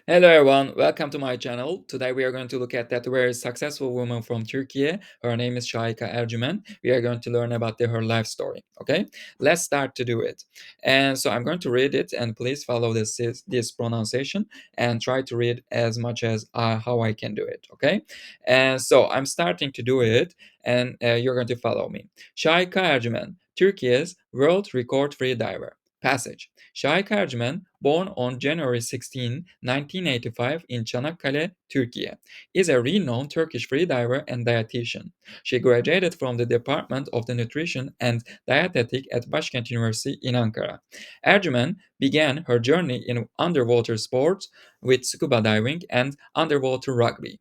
Hello everyone, welcome to my channel. Today we are going to look at that very successful woman from Turkey. Her name is Sahika Ercumen. We are going to learn about her life story. Okay, let's start to do it. And so I'm going to read it, and please follow this pronunciation and try to read as much as how I can do it. Okay, and so I'm starting to do it, and you're going to follow me. Sahika Ercumen, Turkey's world record free diver. Passage. Sahika Ercumen, born on January 16, 1985 in Çanakkale, Turkey, is a renowned Turkish freediver and dietitian. She graduated from the Department of the Nutrition and Dietetic at Başkent University in Ankara. Ercumen began her journey in underwater sports with scuba diving and underwater rugby.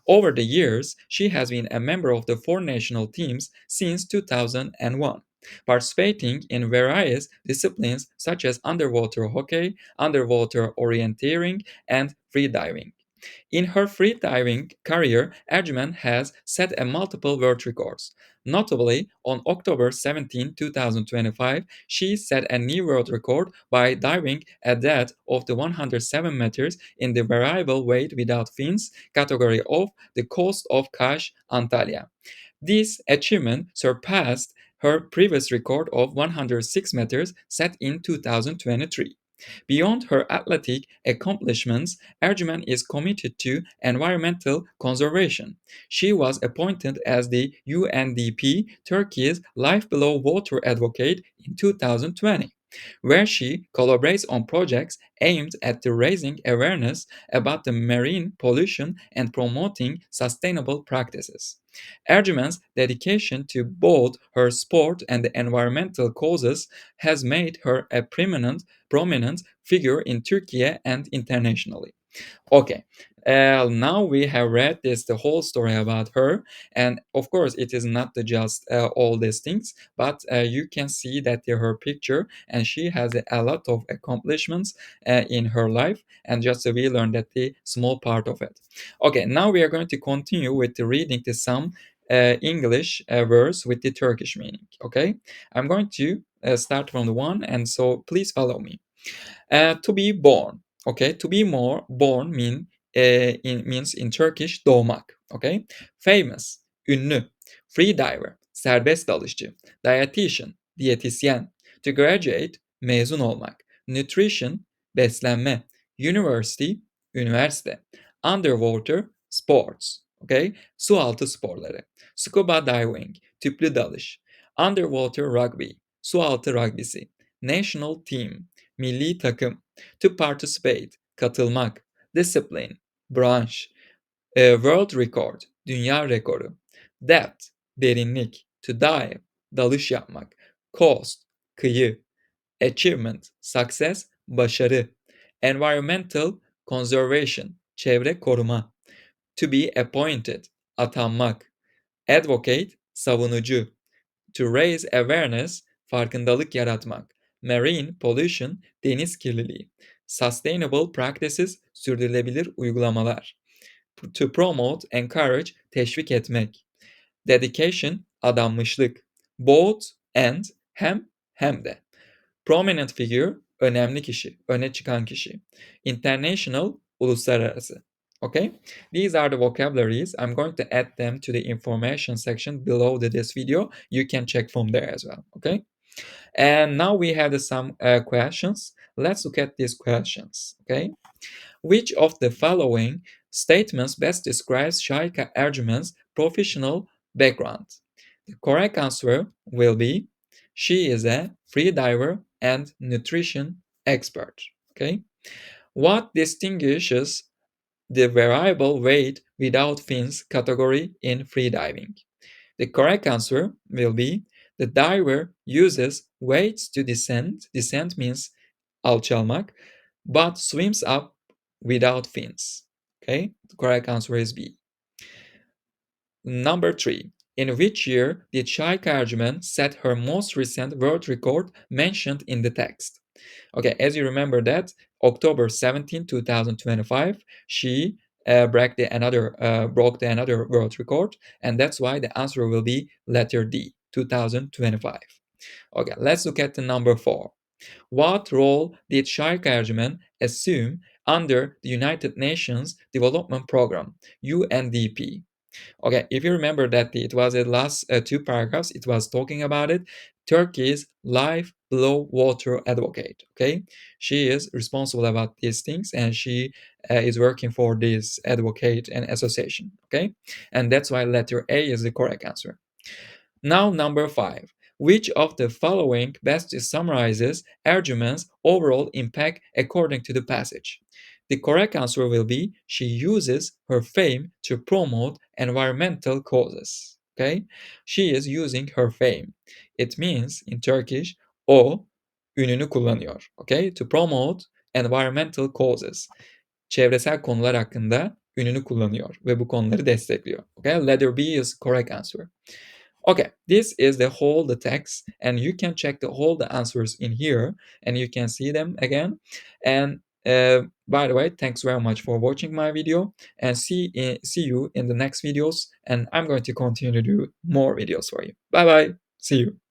Over the years, she has been a member of the four national teams since 2001, participating in various disciplines such as underwater hockey, underwater orienteering, and freediving. In her freediving career, Ercümen has set a multiple world records. Notably, on October 17, 2025, she set a new world record by diving a depth of the 107 meters in the variable weight without fins category off the coast of Kaş, Antalya. This achievement surpassed her previous record of 106 meters set in 2023. Beyond her athletic accomplishments, Ercümen is committed to environmental conservation. She was appointed as the UNDP Turkey's Life Below Water Advocate in 2020, where she collaborates on projects aimed at raising awareness about the marine pollution and promoting sustainable practices. Ercümen's dedication to both her sport and the environmental causes has made her a prominent figure in Turkey and internationally. Okay. Now we have read the whole story about her, and of course, it is not just all these things, but you can see that her picture, and she has a lot of accomplishments in her life, and just we learned that the small part of it. Okay, now we are going to continue with the reading some English words with the Turkish meaning. Okay, I'm going to start from the one, and so please follow me. To be born. Okay, to be more born means in Turkish doğmak. Okay, famous, ünlü, freediver, serbest dalışçı, dietitian, diyetisyen, to graduate, mezun olmak, nutrition, beslenme, university, üniversite, underwater, sports. Okay, altı sporları, scuba diving, tüplü dalış, underwater rugby, altı ragbisi, national team, milli takım, to participate, katılmak, discipline, branş, world record, dünya rekoru, depth, derinlik, to dive, dalış yapmak, coast, kıyı, achievement, success, başarı, environmental, conservation, çevre koruma, to be appointed, atanmak, advocate, savunucu, to raise awareness, farkındalık yaratmak. Marine pollution, deniz kirliliği. Sustainable practices, sürdürülebilir uygulamalar. To promote, encourage, teşvik etmek. Dedication, adanmışlık. Both and, hem de. Prominent figure, önemli kişi, öne çıkan kişi. International, uluslararası. Okay, these are the vocabularies. I'm going to add them to the information section below this video. You can check from there as well. Okay, and now we have some questions. Let's look at these questions. Okay, which of the following statements best describes Sahika Ercumen's professional background? The correct answer will be she is a freediver and nutrition expert. Okay, what distinguishes the variable weight without fins category in freediving? The correct answer will be the diver uses weights to descend. Descent means alçalmak, but swims up without fins. Okay, the correct answer is B. Number 3. In which year did Sahika Ercumen set her most recent world record mentioned in the text? Okay, as you remember that October 17, 2025, she broke the another world record, and that's why the answer will be letter D, 2025. Okay, let's look at the number 4. What role did Sahika Ercumen assume under the United Nations Development Program, UNDP. Okay, if you remember that it was the last two paragraphs, it was talking about it. Turkey's life below water advocate. Okay, she is responsible about these things, and she is working for this advocate and association. Okay, and that's why letter A is the correct answer. Now, number 5. Which of the following best summarizes Ercumen's overall impact according to the passage? The correct answer will be she uses her fame to promote environmental causes. Okay? She is using her fame. It means in Turkish o ününü kullanıyor. Okay? To promote environmental causes. Çevresel konular hakkında ününü kullanıyor ve bu konuları destekliyor. Okay? Letter B is correct answer. Okay, this is the text, and you can check the answers in here, and you can see them again. And by the way, thanks very much for watching my video, and see you in the next videos. And I'm going to continue to do more videos for you. Bye bye. See you.